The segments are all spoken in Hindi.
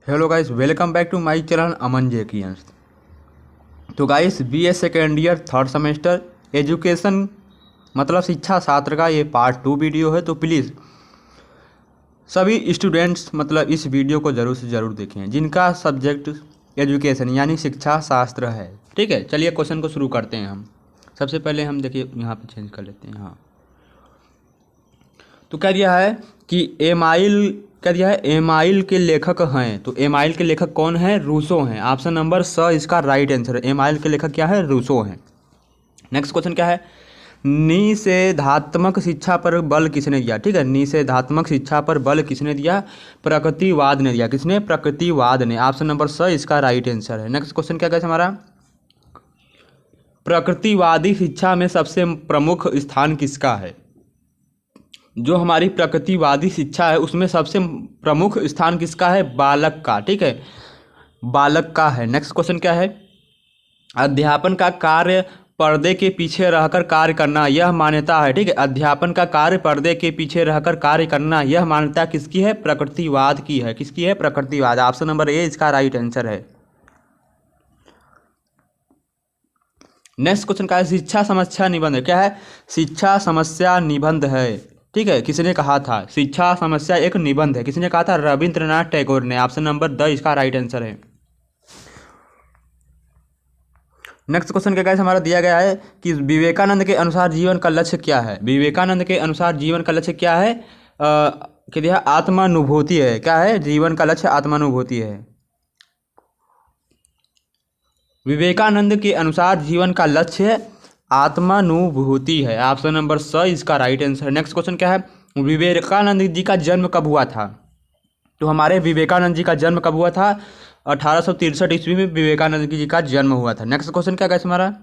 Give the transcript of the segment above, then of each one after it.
Hello guys, welcome back to my channel Aman जेकियंस। तो guys, BA second year third semester education मतलब शिक्षा शास्त्र का ये पार्ट 2 वीडियो है। तो प्लीज़ सभी स्टूडेंट्स मतलब इस वीडियो को ज़रूर से ज़रूर देखें जिनका सब्जेक्ट एजुकेशन यानी शिक्षा शास्त्र है। ठीक है, चलिए क्वेश्चन को शुरू करते हैं हम। सबसे पहले हम देखिए यहाँ पे चेंज कर लेते हैं। हाँ, तो क्या दिया है कि एमाइल के लेखक हैं। तो एमाइल के लेखक कौन है? रूसो हैं। ऑप्शन नंबर स इसका राइट आंसर है। एमाइल के लेखक क्या है? रूसो हैं। नेक्स्ट क्वेश्चन क्या है? निषेधात्मक शिक्षा पर बल किसने दिया? ठीक है, निषेधात्मक शिक्षा पर बल किसने दिया? प्रकृतिवाद ने दिया। किसने? प्रकृतिवाद ने। ऑप्शन नंबर स इसका राइट आंसर है। नेक्स्ट क्वेश्चन क्या कहते हैं हमारा? प्रकृतिवादी शिक्षा में सबसे प्रमुख स्थान किसका है? जो हमारी प्रकृतिवादी शिक्षा है उसमें सबसे प्रमुख स्थान किसका है? बालक का। ठीक है, बालक का है। नेक्स्ट क्वेश्चन क्या है? अध्यापन का कार्य पर्दे के पीछे रहकर कार्य करना, यह मान्यता है। ठीक है, अध्यापन का कार्य पर्दे के पीछे रहकर कार्य करना, यह मान्यता किसकी है? प्रकृतिवाद की है। किसकी है? प्रकृतिवाद। ऑप्शन नंबर ए इसका राइट आंसर है। नेक्स्ट क्वेश्चन क्या है? शिक्षा समस्या निबंध क्या है? शिक्षा समस्या निबंध है। ठीक है, किसने कहा था? शिक्षा समस्या एक निबंध है। किसने कहा था? रविंद्रनाथ टैगोर ने। ऑप्शन नंबर द इसका राइट आंसर है। नेक्स्ट क्वेश्चन क्या गाइस हमारा दिया गया है कि विवेकानंद के अनुसार जीवन का लक्ष्य क्या है? विवेकानंद के अनुसार जीवन का लक्ष्य क्या है? क्या दिया? आत्मानुभूति है। क्या है? जीवन का लक्ष्य आत्मानुभूति है। विवेकानंद के अनुसार जीवन का लक्ष्य आत्मानुभूति है। ऑप्शन नंबर स इसका राइट आंसर। नेक्स्ट क्वेश्चन क्या है? विवेकानंद जी का जन्म कब हुआ था? तो हमारे विवेकानंद जी का जन्म कब हुआ था? 1863 ईस्वी में विवेकानंद जी का जन्म हुआ था। नेक्स्ट क्वेश्चन क्या है हमारा?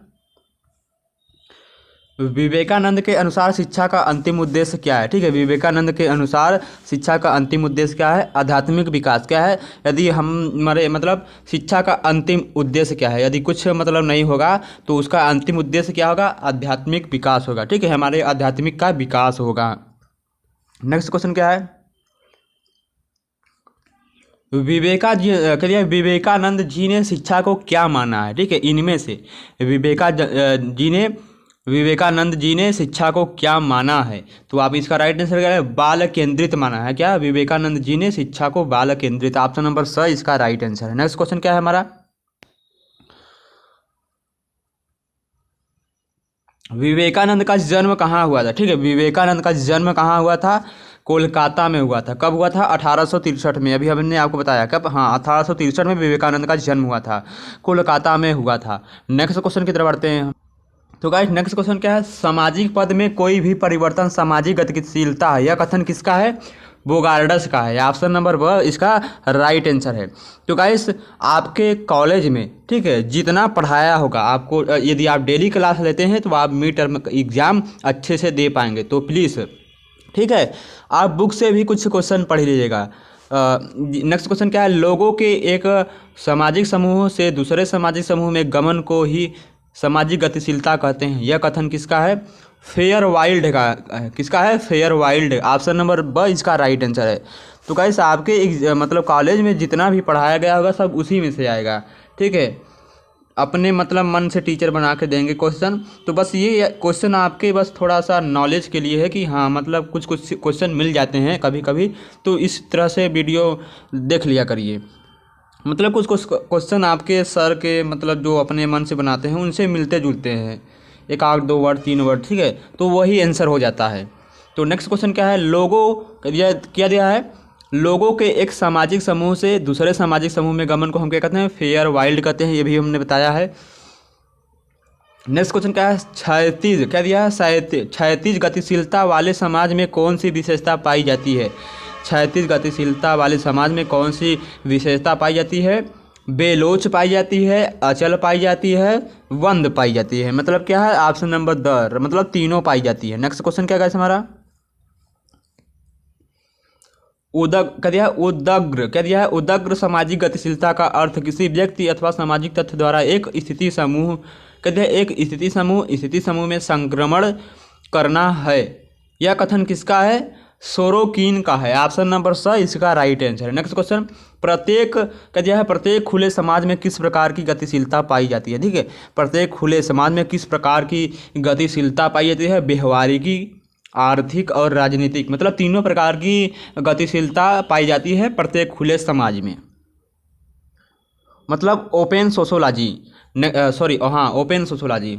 विवेकानंद के अनुसार शिक्षा का अंतिम उद्देश्य क्या है? ठीक है, विवेकानंद के अनुसार शिक्षा का अंतिम उद्देश्य क्या है? आध्यात्मिक विकास। क्या है? यदि हम हमारे मतलब शिक्षा का अंतिम उद्देश्य क्या है? यदि कुछ मतलब नहीं होगा तो उसका अंतिम उद्देश्य क्या होगा? आध्यात्मिक विकास होगा। ठीक है, हमारे आध्यात्मिक का विकास होगा। नेक्स्ट क्वेश्चन क्या है? विवेकानंद जी ने शिक्षा को क्या माना है? ठीक है, इनमें से विवेकानंद जी ने शिक्षा को क्या माना है? तो आप इसका राइट आंसर क्या है? बाल केंद्रित माना है। क्या? विवेकानंद जी ने शिक्षा को बाल केंद्रित। ऑप्शन नंबर स इसका राइट आंसर है। नेक्स्ट क्वेश्चन क्या है हमारा? विवेकानंद का जन्म कहाँ हुआ था? ठीक है, विवेकानंद का जन्म कहाँ हुआ था? कोलकाता में हुआ था। कब हुआ था? 1863 में। अभी हमने आपको बताया कब। हाँ, 1863 में विवेकानंद का जन्म हुआ था, कोलकाता में हुआ था। नेक्स्ट क्वेश्चन की तरफ बढ़ते हैं। तो गाइस, नेक्स्ट क्वेश्चन क्या है? सामाजिक पद में कोई भी परिवर्तन सामाजिक गतिशीलता है। यह कथन किसका है? बोगार्डस का है। ऑप्शन नंबर ब इसका राइट आंसर है। तो गाइस, आपके कॉलेज में ठीक है जितना पढ़ाया होगा आपको, यदि आप डेली क्लास लेते हैं तो आप मिड टर्म एग्जाम अच्छे से दे पाएंगे। तो प्लीज़ ठीक है, आप बुक से भी कुछ क्वेश्चन पढ़ लीजिएगा। नेक्स्ट क्वेश्चन क्या है? लोगों के एक सामाजिक समूह से दूसरे सामाजिक समूह में गमन को ही सामाजिक गतिशीलता कहते हैं। यह कथन किसका है? फेयर वाइल्ड का है। किसका है? Fair wild. ऑप्शन नंबर ब इसका राइट आंसर है। तो गाइस, आपके मतलब कॉलेज में जितना भी पढ़ाया गया होगा सब उसी में से आएगा। ठीक है, अपने मतलब मन से टीचर बना के देंगे क्वेश्चन। तो बस ये क्वेश्चन आपके बस थोड़ा सा नॉलेज के लिए है कि हाँ मतलब कुछ कुछ क्वेश्चन मिल जाते हैं कभी कभी। तो इस तरह से वीडियो देख लिया करिए। मतलब कुछ कुछ क्वेश्चन आपके सर के मतलब जो अपने मन से बनाते हैं उनसे मिलते जुलते हैं, एक आध दो वर्ड तीन वर्ड। ठीक है, तो वही आंसर हो जाता है। तो नेक्स्ट क्वेश्चन क्या है? लोगों क्या दिया है? लोगों के एक सामाजिक समूह से दूसरे सामाजिक समूह में गमन को हम क्या कहते हैं? फेयर वाइल्ड कहते हैं। ये भी हमने बताया है। नेक्स्ट क्वेश्चन क्या है? क्षैतिज क्या दिया है? क्षैतिज गतिशीलता वाले समाज में कौन सी विशेषता पाई जाती है? क्षैतिज गतिशीलता वाले समाज में कौन सी विशेषता पाई जाती है? बेलोच पाई जाती है, अचल पाई जाती है, वंद पाई जाती है। मतलब क्या है? ऑप्शन नंबर द मतलब तीनों पाई जाती है। नेक्स्ट क्वेश्चन क्या है हमारा? क्या दिया है? उदग्र क्या दिया है? उदग्र सामाजिक गतिशीलता का अर्थ किसी व्यक्ति अथवा सामाजिक तथ्य द्वारा एक स्थिति समूह क्या दिया है? एक स्थिति समूह में संक्रमण करना है। यह कथन किसका है? सोरोकिन का है। ऑप्शन नंबर स इसका राइट आंसर है। नेक्स्ट क्वेश्चन, प्रत्येक का जो है प्रत्येक खुले समाज में किस प्रकार की गतिशीलता पाई जाती है? ठीक है, प्रत्येक खुले समाज में किस प्रकार की गतिशीलता पाई जाती है? व्यवहारिकी, आर्थिक और राजनीतिक, मतलब तीनों प्रकार की गतिशीलता पाई जाती है प्रत्येक खुले समाज में, मतलब ओपन सोशोलॉजी, सॉरी हाँ ओपन सोशोलॉजी।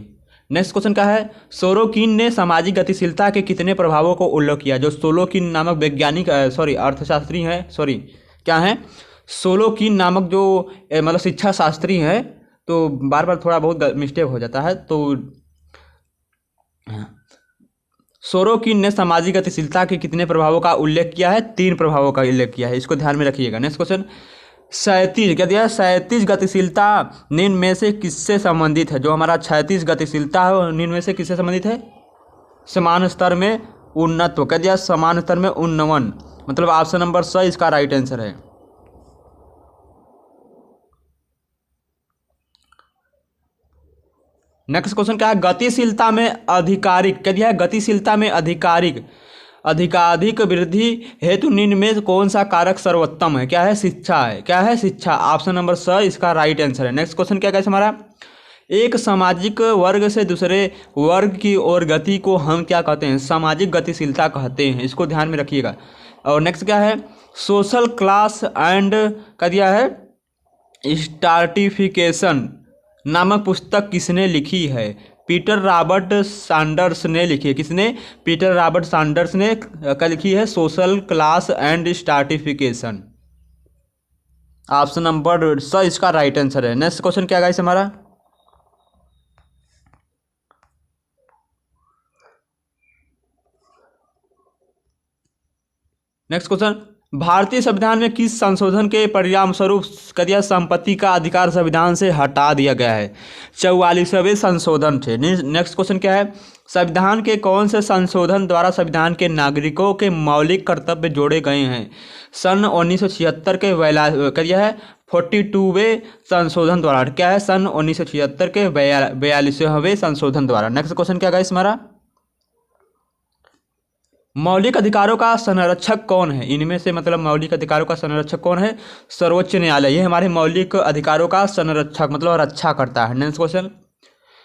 नेक्स्ट क्वेश्चन क्या है? सोरोकिन ने सामाजिक गतिशीलता के कितने प्रभावों को उल्लेख किया? जो सोरोकिन नामक वैज्ञानिक सॉरी अर्थशास्त्री हैं, सॉरी क्या हैं, सोरोकिन नामक जो मतलब शिक्षा शास्त्री हैं, तो बार बार थोड़ा बहुत मिस्टेक हो जाता है, तो सोरोकिन ने सामाजिक गतिशीलता के कितने प्रभावों का उल्लेख किया है? 3 प्रभावों का उल्लेख किया है, इसको ध्यान में रखिएगा। नेक्स्ट क्वेश्चन, 37 क्या दिया है? 37 गतिशीलता निम्न में से किससे संबंधित है? जो हमारा 36 गतिशीलता है वो निम्न में से किससे संबंधित है? समान स्तर में उन्नत्व, क्या दिया? समान स्तर में उन्नवन, मतलब ऑप्शन नंबर स इसका राइट आंसर है। नेक्स्ट क्वेश्चन क्या है? गतिशीलता में आधिकारिक, क्या दिया है? गतिशीलता में आधिकारिक अधिकाधिक वृद्धि हेतु निम्न में कौन सा कारक सर्वोत्तम है? क्या है? शिक्षा है। क्या है? शिक्षा, ऑप्शन नंबर स इसका राइट आंसर है। नेक्स्ट क्वेश्चन क्या है हमारा? एक सामाजिक वर्ग से दूसरे वर्ग की ओर गति को हम क्या कहते हैं? सामाजिक गतिशीलता कहते हैं, इसको ध्यान में रखिएगा। और नेक्स्ट क्या है? सोशल क्लास एंड क्या दिया है? स्ट्राटिफिकेशन नामक पुस्तक किसने लिखी है? पीटर रॉबर्ट सैंडर्स ने लिखी है। किसने? पीटर रॉबर्ट सैंडर्स ने क्या लिखी है? Social class and stratification, option number स इसका राइट आंसर है। नेक्स्ट क्वेश्चन क्या गाइस हमारा? नेक्स्ट क्वेश्चन, भारतीय संविधान में किस संशोधन के परिणाम स्वरूप कदिया संपत्ति का अधिकार संविधान से हटा दिया गया है? 44वें संशोधन थे। नेक्स्ट क्वेश्चन क्या है? संविधान के कौन से संशोधन द्वारा संविधान के नागरिकों के मौलिक कर्तव्य जोड़े गए हैं? सन 1976 के क्या है? 42वें संशोधन द्वारा। क्या है? सन 1976 के 42वें संशोधन द्वारा। नेक्स्ट क्वेश्चन क्या गाइस हमारा? मौलिक अधिकारों का संरक्षक कौन है? इनमें से मतलब मौलिक अधिकारों का संरक्षक कौन है? सर्वोच्च न्यायालय, ये हमारे मौलिक अधिकारों का संरक्षक मतलब रक्षा करता है। नेक्स्ट क्वेश्चन,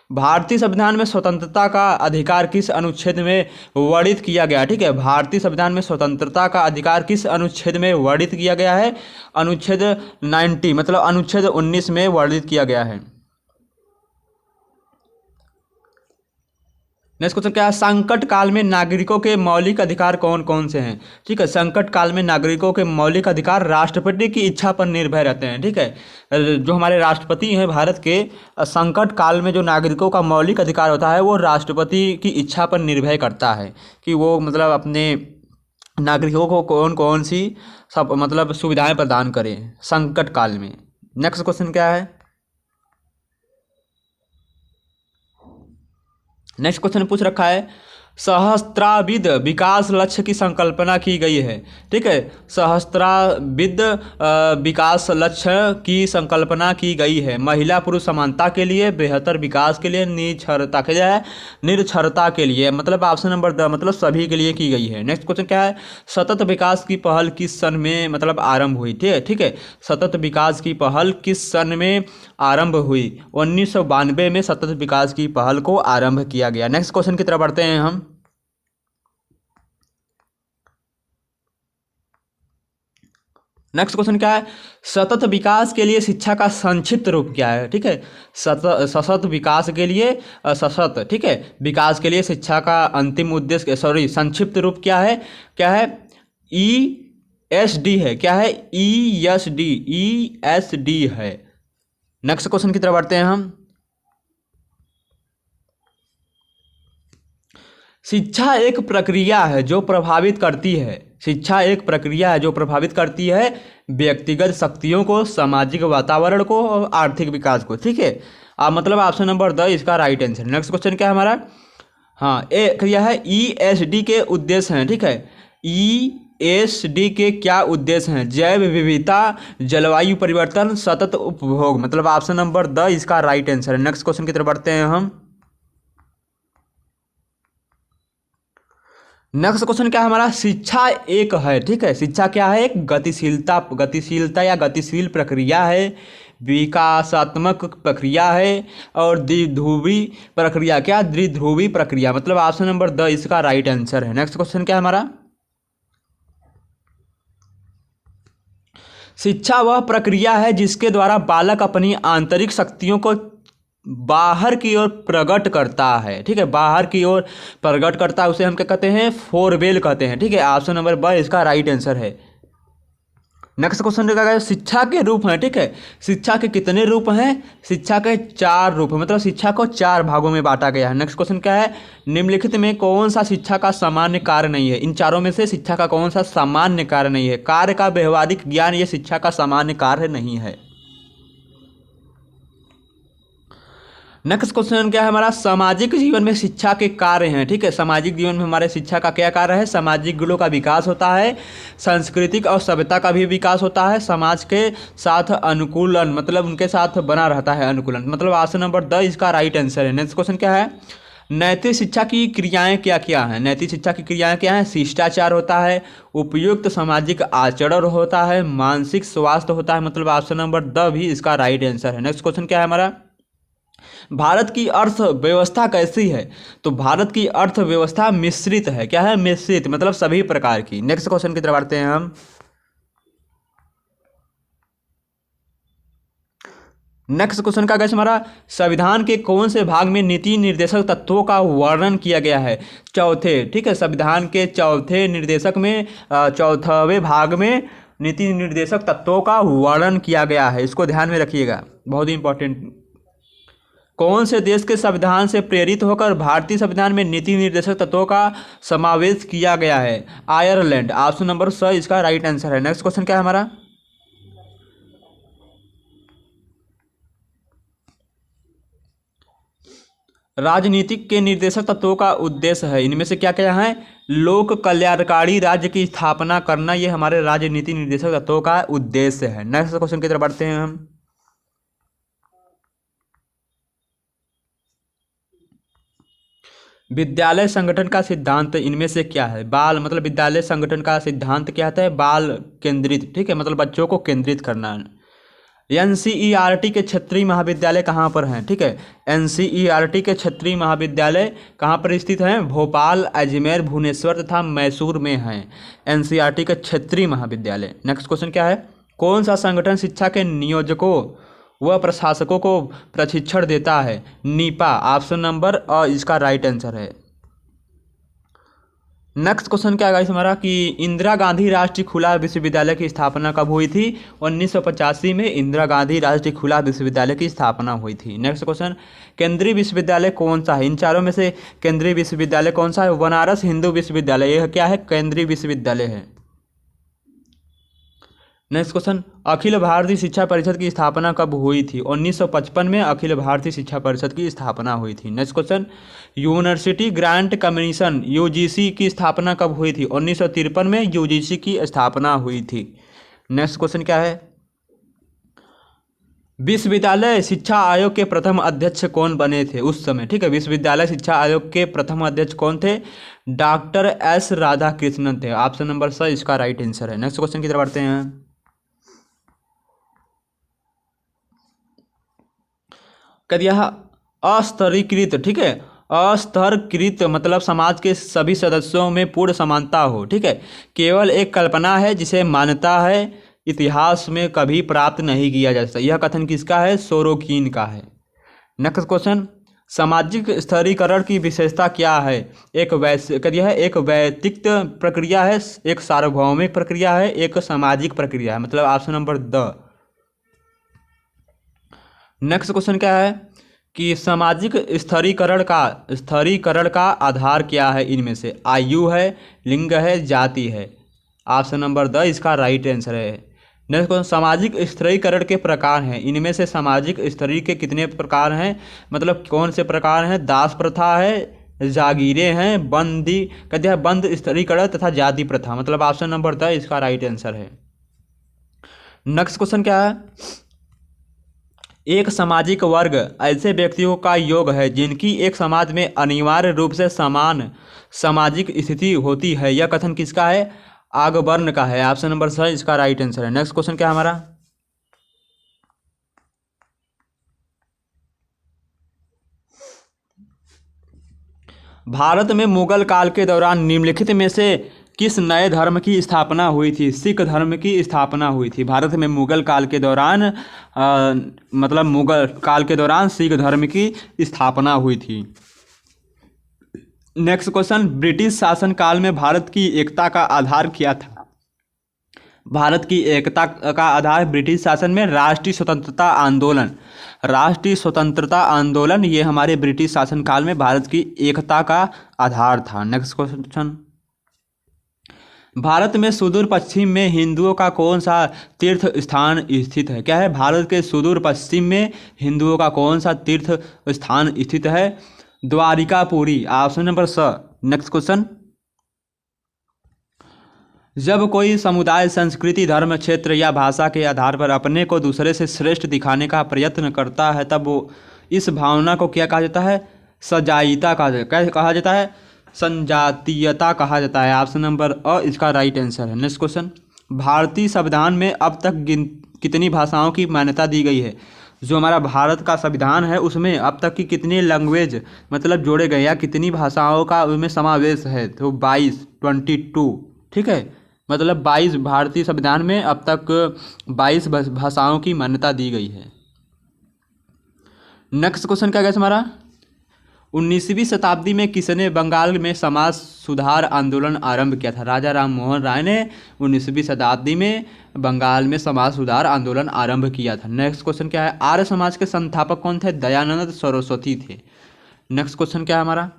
भारतीय संविधान में स्वतंत्रता का अधिकार किस अनुच्छेद में वर्णित किया गया? ठीक है, भारतीय संविधान में स्वतंत्रता का अधिकार किस अनुच्छेद में वर्णित किया गया है? अनुच्छेद 90 मतलब अनुच्छेद 19 में वर्णित किया गया है। नेक्स्ट क्वेश्चन क्या है? संकट काल में नागरिकों के मौलिक अधिकार कौन कौन से हैं? ठीक है, संकट काल में नागरिकों के मौलिक अधिकार राष्ट्रपति की इच्छा पर निर्भर रहते हैं। ठीक है, जो हमारे राष्ट्रपति हैं भारत के, संकट काल में जो नागरिकों का मौलिक अधिकार होता है वो राष्ट्रपति की इच्छा पर निर्भर करता है कि वो मतलब अपने नागरिकों को कौन कौन सी सब मतलब सुविधाएं प्रदान करें संकट काल में। नेक्स्ट क्वेश्चन क्या है? नेक्स्ट क्वेश्चन पूछ रखा है, सहस्त्राब्द विकास लक्ष्य की संकल्पना की गई है। ठीक है, सहस्त्राब्द विकास लक्ष्य की संकल्पना की गई है महिला पुरुष समानता के लिए, बेहतर विकास के लिए, निरक्षरता के लिए, निरक्षरता के लिए, मतलब ऑप्शन नंबर द मतलब सभी के लिए की गई है। नेक्स्ट क्वेश्चन क्या है? सतत विकास की पहल किस सन में मतलब आरंभ हुई? ठीक है, सतत विकास की पहल किस सन में आरंभ हुई? 1992 में सतत विकास की पहल को आरंभ किया गया। नेक्स्ट क्वेश्चन की तरफ बढ़ते हैं हम। नेक्स्ट क्वेश्चन क्या है? सतत विकास के लिए शिक्षा का संक्षिप्त रूप क्या है? ठीक है, सतत विकास के लिए सतत, ठीक है, विकास के लिए शिक्षा का अंतिम उद्देश्य संक्षिप्त रूप क्या है? क्या है? ESD है। क्या है? ESD है। नेक्स्ट क्वेश्चन की तरफ बढ़ते हैं हम। शिक्षा एक प्रक्रिया है जो प्रभावित करती है, शिक्षा एक प्रक्रिया है जो प्रभावित करती है व्यक्तिगत शक्तियों को, सामाजिक वातावरण को और आर्थिक विकास को। ठीक है, मतलब ऑप्शन नंबर द इसका राइट आंसर। नेक्स्ट क्वेश्चन क्या है हमारा? हाँ, यह है ESD के उद्देश्य हैं। ठीक है, ESD के क्या उद्देश्य हैं? जैव विविधता, जलवायु परिवर्तन, सतत उपभोग, मतलब ऑप्शन नंबर द इसका राइट आंसर है। नेक्स्ट क्वेश्चन की तरफ बढ़ते हैं हम। नेक्स्ट क्वेश्चन क्या है हमारा, शिक्षा एक है, ठीक है, शिक्षा क्या है, एक गतिशीलता या गतिशील प्रक्रिया है, विकासात्मक प्रक्रिया है, और द्विध्रुवी प्रक्रिया, क्या द्विध्रुवी प्रक्रिया, मतलब ऑप्शन नंबर द इसका राइट आंसर है। नेक्स्ट क्वेश्चन क्या है हमारा, शिक्षा वह प्रक्रिया है जिसके द्वारा बालक अपनी आंतरिक शक्तियों को बाहर की ओर प्रकट करता है, ठीक है, बाहर की ओर प्रकट करता है, उसे हम क्या कहते हैं, फोरबेल कहते हैं, ठीक है, ऑप्शन नंबर ब इसका राइट आंसर है। नेक्स्ट क्वेश्चन क्या है, शिक्षा के रूप हैं, ठीक है, शिक्षा के कितने रूप हैं, शिक्षा के 4 रूप हैं, मतलब शिक्षा को 4 भागों में बांटा गया है। नेक्स्ट क्वेश्चन क्या है, निम्नलिखित में कौन सा शिक्षा का सामान्य कार्य नहीं है, इन चारों में से शिक्षा का कौन सा सामान्य कार्य नहीं है, कार्य का व्यवहारिक ज्ञान ये शिक्षा का सामान्य कार्य नहीं है। नेक्स्ट क्वेश्चन क्या है हमारा, सामाजिक जीवन में शिक्षा के कार्य हैं, ठीक है, सामाजिक जीवन में हमारे शिक्षा का क्या कार्य है, सामाजिक गुणों का विकास होता है, सांस्कृतिक और सभ्यता का भी विकास होता है, समाज के साथ अनुकूलन, मतलब उनके साथ बना रहता है अनुकूलन, मतलब ऑप्शन नंबर द इसका राइट आंसर है। नेक्स्ट क्वेश्चन क्या है, नैतिक शिक्षा की क्रियाएं क्या क्या हैं, नैतिक शिक्षा की क्रियाएं क्या हैं, शिष्टाचार होता है, उपयुक्त सामाजिक आचरण होता है, मानसिक स्वास्थ्य होता है, मतलब ऑप्शन नंबर द भी इसका राइट आंसर है। नेक्स्ट क्वेश्चन क्या है हमारा, भारत की अर्थव्यवस्था कैसी है, तो भारत की अर्थव्यवस्था मिश्रित है, क्या है, मिश्रित, मतलब सभी प्रकार की। नेक्स्ट क्वेश्चन की तरफ बढ़ते हैं हम। नेक्स्ट क्वेश्चन का गाइस हमारा, संविधान के कौन से भाग में नीति निर्देशक तत्वों का वर्णन किया गया है, चौथे, ठीक है, संविधान के चौथे निर्देशक में चौथावे भाग में नीति निर्देशक तत्वों का वर्णन किया गया है, इसको ध्यान में रखिएगा, बहुत ही इंपॉर्टेंट। कौन से देश के संविधान से प्रेरित होकर भारतीय संविधान में नीति निर्देशक तत्वों का समावेश किया गया है, आयरलैंड, ऑप्शन नंबर स इसका राइट आंसर है। नेक्स्ट क्वेश्चन क्या है हमारा, राजनीतिक के निर्देशक तत्वों का उद्देश्य है, इनमें से क्या क्या है, लोक कल्याणकारी राज्य की स्थापना करना, ये हमारे राजनीति निर्देशक तत्वों का उद्देश्य है। नेक्स्ट क्वेश्चन की तरफ बढ़ते हैं हम। विद्यालय संगठन का सिद्धांत इनमें से क्या है, बाल, मतलब विद्यालय संगठन का सिद्धांत क्या होता है, बाल केंद्रित, ठीक है, मतलब बच्चों को केंद्रित करना। एनसीईआरटी के क्षेत्रीय महाविद्यालय कहाँ पर हैं, ठीक है, एनसीईआरटी के क्षेत्रीय महाविद्यालय कहाँ पर स्थित हैं, भोपाल, अजमेर, भुवनेश्वर तथा मैसूर में हैं एनसीईआरटी के क्षेत्रीय महाविद्यालय। नेक्स्ट क्वेश्चन क्या है, कौन सा संगठन शिक्षा के नियोजकों व प्रशासकों को प्रशिक्षण देता है, नीपा, ऑप्शन नंबर अ इसका राइट आंसर है। नेक्स्ट क्वेश्चन क्या है हमारा, कि इंदिरा गांधी राष्ट्रीय खुला विश्वविद्यालय की स्थापना कब हुई थी, 1985 में इंदिरा गांधी राष्ट्रीय खुला विश्वविद्यालय की स्थापना हुई थी। नेक्स्ट क्वेश्चन, केंद्रीय विश्वविद्यालय कौन सा है, इन चारों में से केंद्रीय विश्वविद्यालय कौन सा है, बनारस हिंदू विश्वविद्यालय, यह क्या है, केंद्रीय विश्वविद्यालय है। नेक्स्ट क्वेश्चन, अखिल भारतीय शिक्षा परिषद की स्थापना कब हुई थी, 1955 में अखिल भारतीय शिक्षा परिषद की स्थापना हुई थी। Next question, university grant commission UGC की स्थापना कब हुई थी, 1953 में यूजीसी की स्थापना हुई थी। नेक्स्ट क्वेश्चन क्या है, विश्वविद्यालय शिक्षा आयोग के प्रथम अध्यक्ष कौन बने थे उस समय, ठीक है, विश्वविद्यालय शिक्षा आयोग के प्रथम अध्यक्ष कौन थे, डॉक्टर एस राधाकृष्णन थे, ऑप्शन नंबर स इसका राइट आंसर है। नेक्स्ट क्वेश्चन की तरफ बढ़ते हैं। कद यह अस्तरीकृत, ठीक है, अस्तरकृत मतलब समाज के सभी सदस्यों में पूर्ण समानता हो, ठीक है, केवल एक कल्पना है जिसे मान्यता है इतिहास में कभी प्राप्त नहीं किया जा सकता, यह कथन किसका है, सोरोकिन का है। नेक्स्ट क्वेश्चन, सामाजिक स्तरीकरण की विशेषता क्या है, एक एक वैयक्तिक प्रक्रिया है, एक सार्वभौमिक प्रक्रिया है, एक सामाजिक प्रक्रिया है, मतलब option number the. Next question क्या है, कि सामाजिक स्तरीकरण का आधार क्या है, इनमें से आयु है, लिंग है, जाति है, ऑप्शन नंबर द इसका राइट आंसर है। नेक्स्ट क्वेश्चन, सामाजिक स्तरीकरण के प्रकार हैं, इनमें से सामाजिक स्तरीकरण के कितने प्रकार हैं, मतलब कौन से प्रकार हैं, दास प्रथा है, जागीरें हैं, बंद स्तरीकरण तथा जाति प्रथा, मतलब ऑप्शन नंबर द इसका राइट आंसर है। नेक्स्ट क्वेश्चन क्या है, एक सामाजिक वर्ग ऐसे व्यक्तियों का योग है जिनकी एक समाज में अनिवार्य रूप से समान सामाजिक स्थिति होती है। यह कथन किसका है? आगबर्न का है। ऑप्शन नंबर सी इसका राइट आंसर है। नेक्स्ट क्वेश्चन क्या है हमारा? भारत में मुगल काल के दौरान निम्नलिखित में से किस नए धर्म की स्थापना हुई थी? सिख धर्म की स्थापना हुई थी भारत में मुगल काल के दौरान। मतलब मुगल काल के दौरान सिख धर्म की स्थापना हुई थी। नेक्स्ट क्वेश्चन, ब्रिटिश शासन काल में भारत की एकता का आधार क्या था? भारत की एकता का आधार ब्रिटिश शासन में राष्ट्रीय स्वतंत्रता आंदोलन, राष्ट्रीय स्वतंत्रता आंदोलन ये हमारे ब्रिटिश शासन काल में भारत की एकता का आधार था। नेक्स्ट क्वेश्चन, भारत में सुदूर पश्चिम में हिंदुओं का कौन सा तीर्थ स्थान स्थित है? क्या है? भारत के सुदूर पश्चिम में हिंदुओं का कौन सा तीर्थ स्थान स्थित है? द्वारिकापुरी। ऑप्शन नंबर स। नेक्स्ट क्वेश्चन, जब कोई समुदाय संस्कृति धर्म क्षेत्र या भाषा के आधार पर अपने को दूसरे से श्रेष्ठ दिखाने का प्रयत्न करता है तब वो इस भावना को क्या कहा जाता है? सजातीयता कहा जाता है, संजातीयता कहा जाता है। ऑप्शन नंबर अ इसका राइट आंसर है। नेक्स्ट क्वेश्चन, भारतीय संविधान में अब तक कितनी भाषाओं की मान्यता दी गई है? जो हमारा भारत का संविधान है उसमें अब तक की कितनी लैंग्वेज मतलब जोड़े गए या कितनी भाषाओं का उसमें समावेश है? तो 22 ठीक है, मतलब 22 भारतीय संविधान में अब तक 22 भाषाओं की मान्यता दी गई है। नेक्स्ट क्वेश्चन क्या है हमारा? 19वीं शताब्दी में किसने बंगाल में समाज सुधार आंदोलन आरंभ किया था? राजा राम मोहन राय ने 19वीं शताब्दी में बंगाल में समाज सुधार आंदोलन आरंभ किया था। नेक्स्ट क्वेश्चन क्या है? आर्य समाज के संस्थापक कौन थे? दयानंद सरस्वती थे। नेक्स्ट क्वेश्चन क्या है हमारा?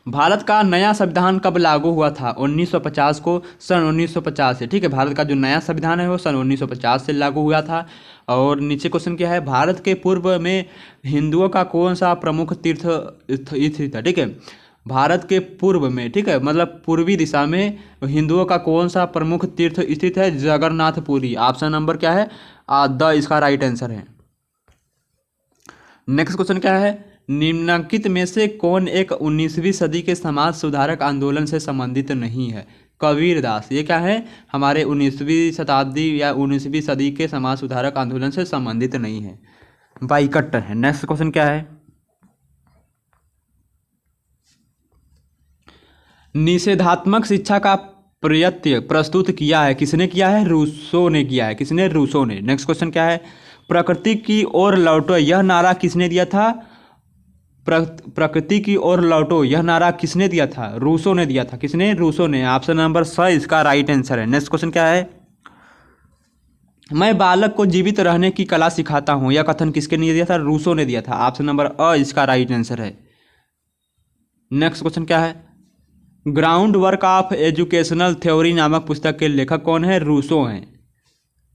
भारत का नया संविधान कब लागू हुआ था? 1950 को, सन 1950 से। ठीक है, भारत का जो नया संविधान है वो सन 1950 से लागू हुआ था। और नीचे क्वेश्चन क्या है? भारत के पूर्व में हिंदुओं का कौन सा प्रमुख तीर्थ स्थित था? ठीक है, भारत के पूर्व में, ठीक है, मतलब पूर्वी दिशा में हिंदुओं का कौन सा प्रमुख तीर्थ स्थित है? जगन्नाथपुरी। ऑप्शन नंबर क्या है? द इसका राइट आंसर है। नेक्स्ट क्वेश्चन क्या है? निम्नलिखित में से कौन एक 19वीं सदी के समाज सुधारक आंदोलन से संबंधित नहीं है? कबीरदास। ये क्या है? हमारे 19वीं शताब्दी या 19वीं सदी के समाज सुधारक आंदोलन से संबंधित नहीं है, बाइकट है। नेक्स्ट क्वेश्चन क्या है? निषेधात्मक शिक्षा का प्रयत्न प्रस्तुत किया है किसने किया है? रूसो ने किया है। किसने? रूसो ने। नेक्स्ट क्वेश्चन क्या है? प्रकृति की ओर लौटो यह नारा किसने दिया था? प्रकृति की ओर लौटो यह नारा किसने दिया था? रूसो ने दिया था। किसने? रूसो ने। ऑप्शन नंबर स इसका राइट आंसर है। नेक्स्ट क्वेश्चन क्या है? मैं बालक को जीवित रहने की कला सिखाता हूं यह कथन किसके ने दिया था? रूसो ने दिया था। ऑप्शन नंबर अ इसका राइट आंसर है। नेक्स्ट क्वेश्चन क्या है? Ground work of educational theory नामक पुस्तक के लेखक कौन है? रूसो हैं।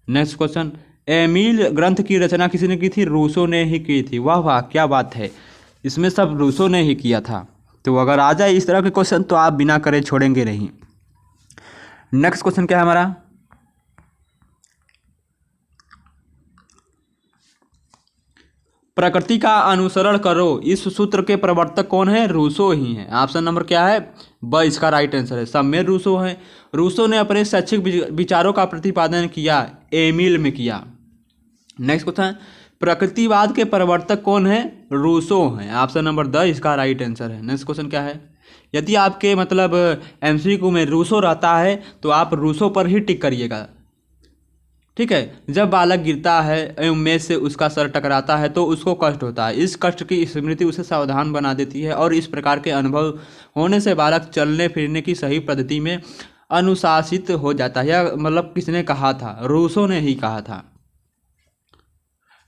नेक्स्ट क्वेश्चन, एमिल ग्रंथ की रचना किसने की थी? रूसो ने ही की थी। वाह वाह क्या बात है, इसमें सब रूसो ने ही किया था। तो अगर आ जाए इस तरह के क्वेश्चन तो आप बिना करे छोड़ेंगे नहीं। नेक्स्ट क्वेश्चन क्या है हमारा? प्रकृति का अनुसरण करो इस सूत्र के प्रवर्तक कौन है? रूसो ही हैं। ऑप्शन नंबर क्या है? ब इसका राइट आंसर है। सब में रूसो हैं। रूसो ने अपने शैक्षिक विचारों का प्रतिपादन किया एमिल में किया। नेक्स्ट क्वेश्चन, प्रकृतिवाद के प्रवर्तक कौन है? रूसो हैं। ऑप्शन नंबर द इसका राइट आंसर है। नेक्स्ट क्वेश्चन क्या है? यदि आपके मतलब एमसीक्यू में रूसो रहता है तो आप रूसो पर ही टिक करिएगा। ठीक है, जब बालक गिरता है एवं मेज से उसका सर टकराता है तो उसको कष्ट होता है। इस कष्ट की स्मृति उसे सावधान बना देती है और इस प्रकार के अनुभव होने से बालक चलने फिरने की सही पद्धति में अनुशासित हो जाता है। यह मतलब किसने कहा था? रूसो ने ही कहा था।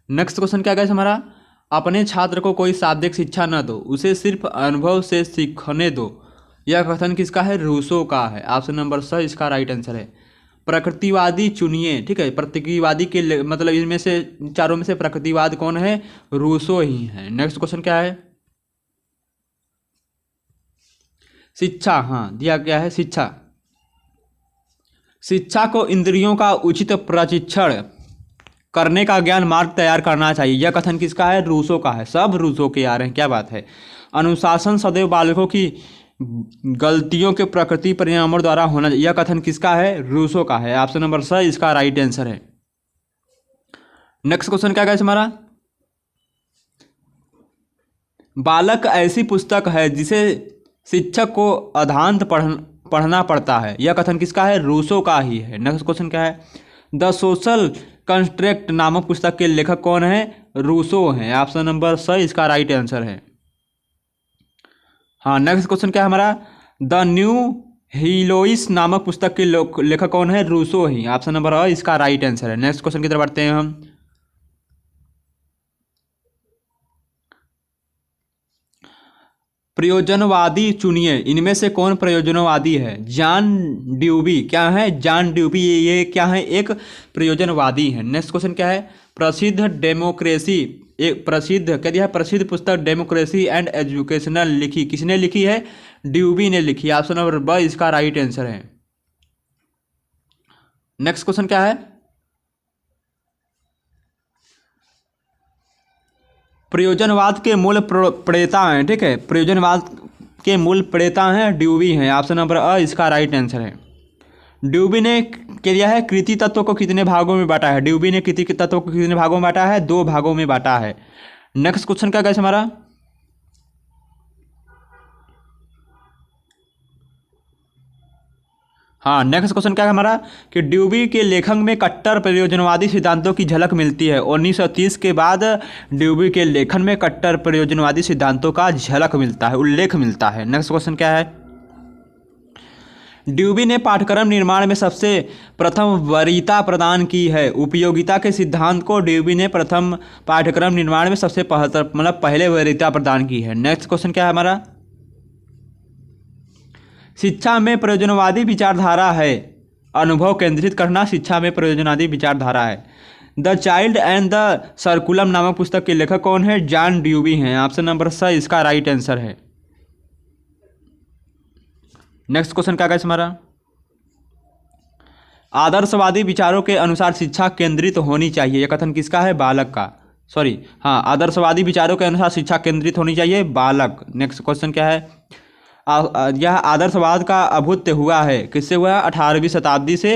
नेक्स्ट क्वेश्चन क्या है हमारा? अपने छात्र को कोई शाब्दिक शिक्षा न दो उसे सिर्फ अनुभव से सीखने दो यह कथन किसका है? रूसो का है। ऑप्शन नंबर स इसका राइट आंसर है। प्रकृतिवादी चुनिए। ठीक है, प्रकृतिवादी के मतलब इनमें से चारों में से प्रकृतिवाद कौन है? रूसो ही है। नेक्स्ट क्वेश्चन क्या है? शिक्षा। हाँ दिया गया है शिक्षा। शिक्षा को इंद्रियों का उचित प्रशिक्षण करने का ज्ञान मार्ग तैयार करना चाहिए। यह कथन किसका है? रूसो का है। सब रूसो के आ रहे हैं, क्या बात है। अनुशासन सदैव बालकों की गलतियों के प्रकृति परिणामों द्वारा होना चाहिए। यह कथन किसका है? रूसो का है। ऑप्शन नंबर सी इसका राइट आंसर है। नेक्स्ट क्वेश्चन क्या है हमारा? बालक ऐसी पुस्तक है जिसे शिक्षक को अधांत पढ़ना पड़ता है। यह कथन किसका है? रूसो का ही है। नेक्स्ट क्वेश्चन क्या है? द सोशल कंस्ट्रक्ट नामक पुस्तक के लेखक कौन है? रूसो हैं। ऑप्शन नंबर सी इसका राइट आंसर है। हाँ, नेक्स्ट क्वेश्चन क्या है हमारा? द न्यू हीलोइस नामक पुस्तक के लेखक कौन है? रूसो ही। ऑप्शन नंबर अ इसका राइट आंसर है। नेक्स्ट क्वेश्चन की तरफ बढ़ते हैं हम। प्रयोजनवादी चुनिए, इनमें से कौन प्रयोजनवादी है? जॉन ड्यूबी क्या है? जॉन ड्यूबी ये क्या है? एक प्रयोजनवादी है। नेक्स्ट क्वेश्चन क्या है? प्रसिद्ध डेमोक्रेसी, एक प्रसिद्ध क्या दिया है? प्रसिद्ध पुस्तक डेमोक्रेसी एंड एजुकेशनल लिखी किसने लिखी है? ड्यूबी ने लिखी। ऑप्शन नंबर ब इसका राइट आंसर है। नेक्स्ट क्वेश्चन क्या है? प्रयोजनवाद के मूल प्रणेता हैं, ठीक है। प्रयोजनवाद के मूल प्रणेता हैं ड्यूबी हैं। ऑप्शन नंबर अ इसका राइट आंसर है। ड्यूबी ने क्या दिया है? कृति तत्व को कितने भागों में बांटा है? ड्यूबी ने कृति तत्व को कितने भागों में बांटा है? 2 भागों में बांटा है। नेक्स्ट क्वेश्चन क्या है हमारा? हाँ, नेक्स्ट क्वेश्चन क्या है हमारा? कि ड्यूबी के लेखन में कट्टर प्रयोजनवादी सिद्धांतों की झलक मिलती है। 1930 के बाद ड्यूबी के लेखन में कट्टर प्रयोजनवादी सिद्धांतों का झलक मिलता है, उल्लेख मिलता है। नेक्स्ट क्वेश्चन क्या है? ड्यूबी ने पाठ्यक्रम निर्माण में सबसे प्रथम वरीयता प्रदान की है। उपयोगिता के सिद्धांत को ड्यूबी ने प्रथम पाठ्यक्रम निर्माण में सबसे पहले वरीयता प्रदान की है। नेक्स्ट क्वेश्चन क्या है हमारा? शिक्षा में प्रयोजनवादी विचारधारा है। अनुभव केंद्रित करना शिक्षा में प्रयोजनवादी विचारधारा है। द चाइल्ड एंड द सर्कुलम नामक पुस्तक के लेखक कौन है? जॉन ड्यूबी हैं। ऑप्शन नंबर सी इसका राइट आंसर है। नेक्स्ट क्वेश्चन क्या है हमारा? आदर्शवादी विचारों के अनुसार शिक्षा केंद्रित होनी चाहिए। यह कथन किसका है? बालक का। सॉरी, हाँ, आदर्शवादी विचारों के अनुसार शिक्षा केंद्रित होनी चाहिए, बालक। नेक्स्ट क्वेश्चन क्या है? यह आदर्शवाद का अभ्युदय हुआ है, किससे हुआ? 18वीं शताब्दी से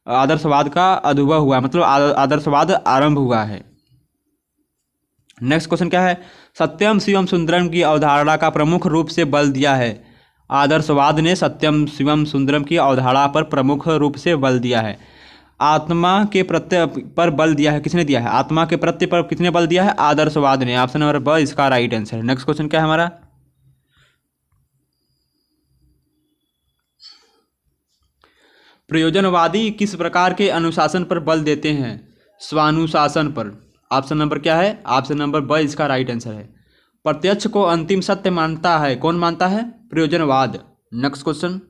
आदर्शवाद का अभ्युदय हुआ, मतलब आदर्शवाद आरंभ हुआ है। नेक्स्ट क्वेश्चन क्या है? सत्यम शिवम सुंदरम की अवधारणा का प्रमुख रूप से बल दिया है। आदर्शवाद ने सत्यम शिवम सुंदरम की अवधारणा पर प्रमुख रूप से बल दिया है। आत्मा के प्रत्यय पर बल दिया है, किसने दिया है? आत्मा के प्रत्यय पर किसने बल दिया है? आदर्शवाद ने। ऑप्शन नंबर ब इसका राइट आंसर है। नेक्स्ट क्वेश्चन क्या है हमारा? प्रयोजनवादी किस प्रकार के अनुशासन पर बल देते हैं? स्वानुशासन पर। ऑप्शन नंबर क्या है? ऑप्शन नंबर ब इसका राइट आंसर है। प्रत्यक्ष को अंतिम सत्य मानता है, कौन मानता है? प्रयोजनवाद। नेक्स्ट क्वेश्चन,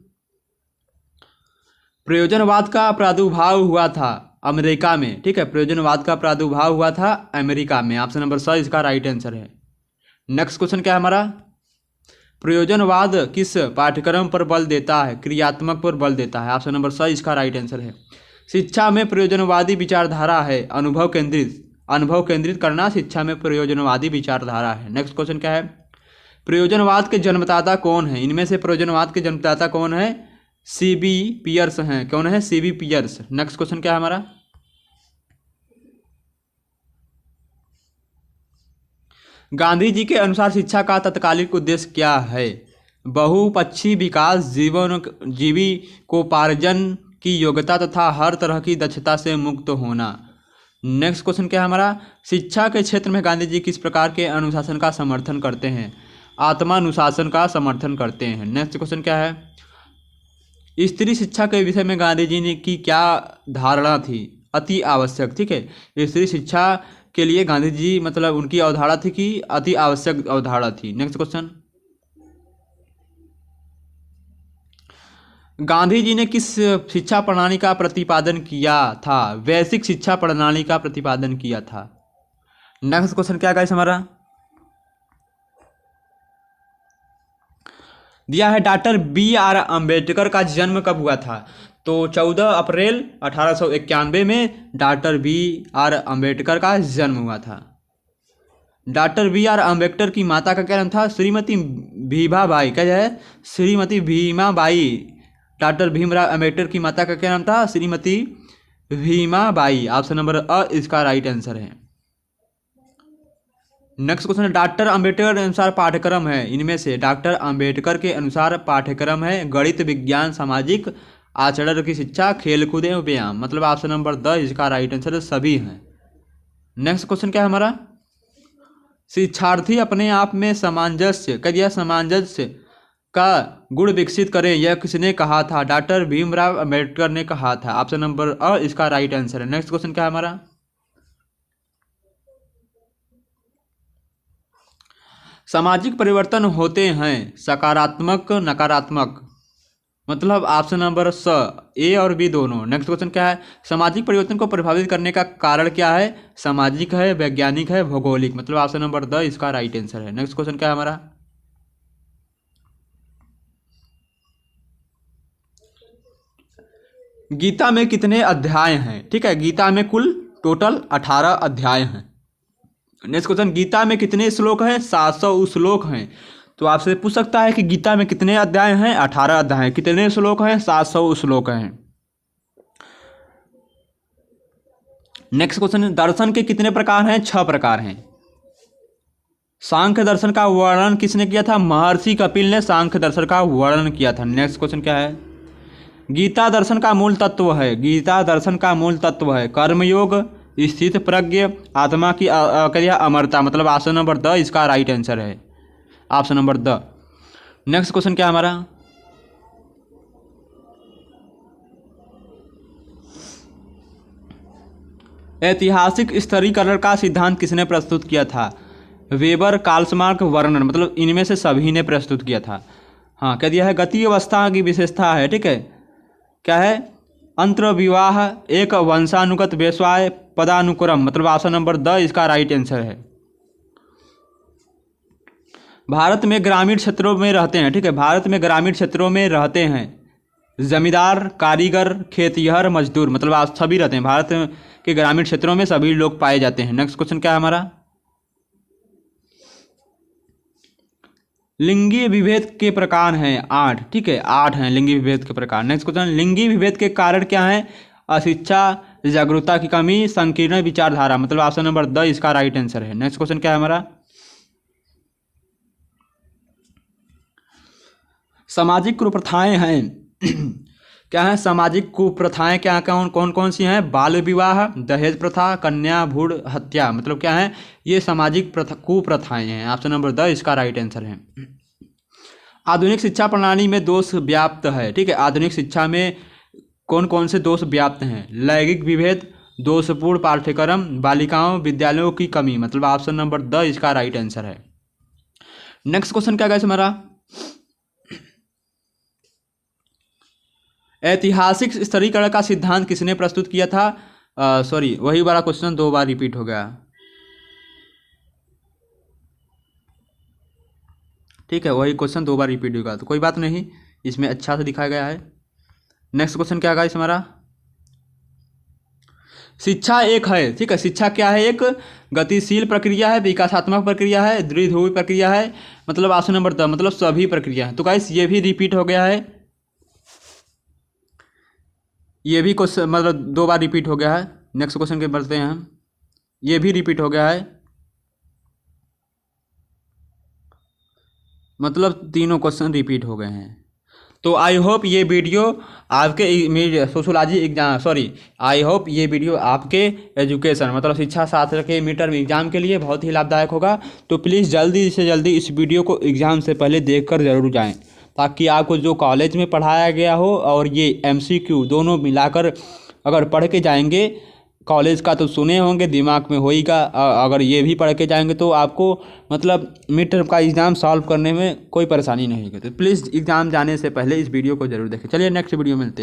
प्रयोजनवाद का प्रादुर्भाव हुआ था अमेरिका में, ठीक है। प्रयोजनवाद का प्रादुर्भाव हुआ था अमेरिका में। ऑप्शन नंबर सी इसका राइट आंसर है। नेक्स्ट क्वेश्चन क्या है हमारा? प्रयोजनवाद किस पाठ्यक्रम पर बल देता है? क्रियात्मक पर बल देता है। ऑप्शन नंबर सी इसका राइट आंसर है। शिक्षा में प्रयोजनवादी विचारधारा है, अनुभव केंद्रित करना शिक्षा में प्रयोजनवादी विचारधारा है। नेक्स्ट क्वेश्चन क्या है? प्रयोजनवाद के जन्मदाता कौन है? इनमें से प्रयोजनवाद के जन्मदाता कौन है? सीबी पियर्स हैं। कौन है? CB piers. नेक्स्ट क्वेश्चन क्या है हमारा? गांधी जी के अनुसार शिक्षा का तत्कालिक उद्देश्य क्या है? बहुपक्षी विकास, जीविकोपार्जन की योग्यता तथा हर तरह की दक्षता से मुक्त होना। नेक्स्ट क्वेश्चन क्या है हमारा? शिक्षा के क्षेत्र में गांधी जी किस प्रकार के अनुशासन का समर्थन करते हैं? आत्मानुशासन का समर्थन करते हैं। नेक्स्ट क्वेश्चन क्या है? स्त्री शिक्षा के विषय में गांधी जी ने की क्या धारणा थी? अति आवश्यक, ठीक है। स्त्री शिक्षा के लिए गांधी जी मतलब उनकी अवधारणा थी कि अति आवश्यक अवधारणा थी। नेक्स्ट क्वेश्चन, गांधी जी ने किस शिक्षा प्रणाली का प्रतिपादन किया था? वैश्विक शिक्षा प्रणाली का प्रतिपादन किया था। नेक्स्ट क्वेश्चन क्या गाइस हमारा? दिया है डॉक्टर बी आर अम्बेडकर का जन्म कब हुआ था। तो 14 अप्रैल 1891 में डॉक्टर बी आर अम्बेडकर का जन्म हुआ था। डॉक्टर बी आर अम्बेडकर की माता का क्या नाम था, श्रीमती भीमा बाई। क्या है, श्रीमती भीमा बाई। डॉक्टर भीमराव अम्बेडकर की माता का क्या नाम था, श्रीमती भीमा बाई। ऑप्शन नंबर अ इसका राइट आंसर है। नेक्स्ट क्वेश्चन है, डॉक्टर अम्बेडकर के अनुसार पाठ्यक्रम है, इनमें से डॉक्टर अम्बेडकर के अनुसार पाठ्यक्रम है गणित, विज्ञान, सामाजिक, आचरण की शिक्षा, खेलकूद एवं व्यायाम। मतलब ऑप्शन नंबर द इसका राइट आंसर सभी हैं। नेक्स्ट क्वेश्चन क्या है हमारा, शिक्षार्थी अपने आप में सामंजस्य क्या, सामंजस्य का गुण विकसित करें, यह किसने कहा था। डॉक्टर भीमराव अम्बेडकर ने कहा था। ऑप्शन नंबर अ इसका राइट आंसर है। नेक्स्ट क्वेश्चन क्या है हमारा, सामाजिक परिवर्तन होते हैं सकारात्मक नकारात्मक। मतलब ऑप्शन नंबर स ए और बी दोनों। नेक्स्ट क्वेश्चन क्या है, सामाजिक परिवर्तन को प्रभावित करने का कारण क्या है, सामाजिक है, वैज्ञानिक है, भौगोलिक। मतलब ऑप्शन नंबर द इसका राइट आंसर है। नेक्स्ट क्वेश्चन क्या है हमारा, गीता में कितने अध्याय हैं। ठीक है, गीता में कुल टोटल 18 अध्याय हैं। नेक्स्ट क्वेश्चन, गीता में कितने श्लोक हैं, 700 श्लोक हैं। तो आपसे पूछ सकता है कि गीता में कितने अध्याय हैं, 18 अध्याय हैं। कितने श्लोक हैं, 700 श्लोक हैं। नेक्स्ट क्वेश्चन, दर्शन के कितने प्रकार हैं, 6 प्रकार हैं। सांख्य दर्शन का वर्णन किसने किया था, महर्षि कपिल ने सांख्य दर्शन का वर्णन किया था। नेक्स्ट क्वेश्चन क्या है, गीता दर्शन का मूल तत्व है, गीता दर्शन का मूल तत्व है कर्मयोग, स्थित प्रज्ञ, आत्मा की क्रिया, अमरता। मतलब ऑप्शन नंबर द इसका राइट आंसर है। Option number the. Next question क्या हमारा, ऐतिहासिक स्तरीकरण का सिद्धांत किसने प्रस्तुत किया था। Weber, Karl Marx, Werner. मतलब इनमें से सभी ने प्रस्तुत किया था। हाँ, क्या दिया है, गति अवस्था की विशेषता है। ठीक है, क्या है, अंतर्विवाह, एक वंशानुगत व्यवसाय, पदानुक्रम। मतलब ऑप्शन नंबर द इसका राइट आंसर है। भारत में ग्रामीण क्षेत्रों में रहते हैं। ठीक है, भारत में ग्रामीण क्षेत्रों में रहते हैं जमींदार, कारीगर, खेतिहर, मजदूर। मतलब आप सभी रहते हैं, भारत के ग्रामीण क्षेत्रों में सभी लोग पाए जाते हैं। नेक्स्ट क्वेश्चन क्या है हमारा, लिंगी विभेद के प्रकार हैं 8। ठीक है, 8 हैं लिंगी विभेद के प्रकार। नेक्स्ट क्वेश्चन, लिंगी विभेद के कारण क्या है, अशिक्षा, जागरूकता की कमी, संकीर्ण विचारधारा। मतलब ऑप्शन नंबर द इसका राइट आंसर है। नेक्स्ट क्वेश्चन क्या है हमारा, सामाजिक कुप्रथाएं हैं क्या है, सामाजिक कुप्रथाएं क्या कौन कौन सी हैं, बाल विवाह, दहेज प्रथा, कन्या भ्रूण हत्या। मतलब क्या है, ये सामाजिक कुप्रथाएं हैं। ऑप्शन नंबर द इसका राइट आंसर है। आधुनिक शिक्षा प्रणाली में दोष व्याप्त है। ठीक है, आधुनिक शिक्षा में कौन कौन से दोष व्याप्त हैं, लैंगिक विभेद, दोषपूर्ण पाठ्यक्रम, बालिकाओं विद्यालयों की कमी। मतलब ऑप्शन नंबर द इसका राइट आंसर है। नेक्स्ट क्वेश्चन क्या गाइस हमारा, ऐतिहासिक स्तरीकरण का सिद्धांत किसने प्रस्तुत किया था। सॉरी, वही वाला क्वेश्चन 2 बार रिपीट हो गया। ठीक है, वही क्वेश्चन 2 बार रिपीट होगा, तो कोई बात नहीं, इसमें अच्छा से दिखाया गया है। नेक्स्ट क्वेश्चन क्या गाइस हमारा, शिक्षा एक है। ठीक है, शिक्षा क्या है, एक गतिशील प्रक्रिया है, विकासात्मक प्रक्रिया है, द्विध्रुवी प्रक्रिया है। मतलब ऑप्शन नंबर द, मतलब सभी प्रक्रिया है। तो गाइस ये भी रिपीट हो गया है, ये भी क्वेश्चन मतलब 2 बार रिपीट हो गया है। नेक्स्ट क्वेश्चन के बढ़ते हैं हम, ये भी रिपीट हो गया है, मतलब तीनों क्वेश्चन रिपीट हो गए हैं। तो आई होप ये वीडियो आपके सोशोलॉजी एग्जाम आई होप ये वीडियो आपके एजुकेशन मतलब शिक्षा शास्त्र के मिड टर्म एग्जाम के लिए बहुत ही लाभदायक होगा। तो प्लीज़ जल्दी से जल्दी इस वीडियो को एग्ज़ाम से पहले देखकर ज़रूर जाएं, ताकि आपको जो कॉलेज में पढ़ाया गया हो और ये MCQ दोनों मिलाकर अगर पढ़ के जाएंगे, कॉलेज का तो सुने होंगे, दिमाग में होएगा, अगर ये भी पढ़ के जाएंगे तो आपको मतलब मिड टर्म का एग्ज़ाम सॉल्व करने में कोई परेशानी नहीं होगी। तो प्लीज़ एग्ज़ाम जाने से पहले इस वीडियो को ज़रूर देखें। चलिए नेक्स्ट वीडियो मिलते हैं।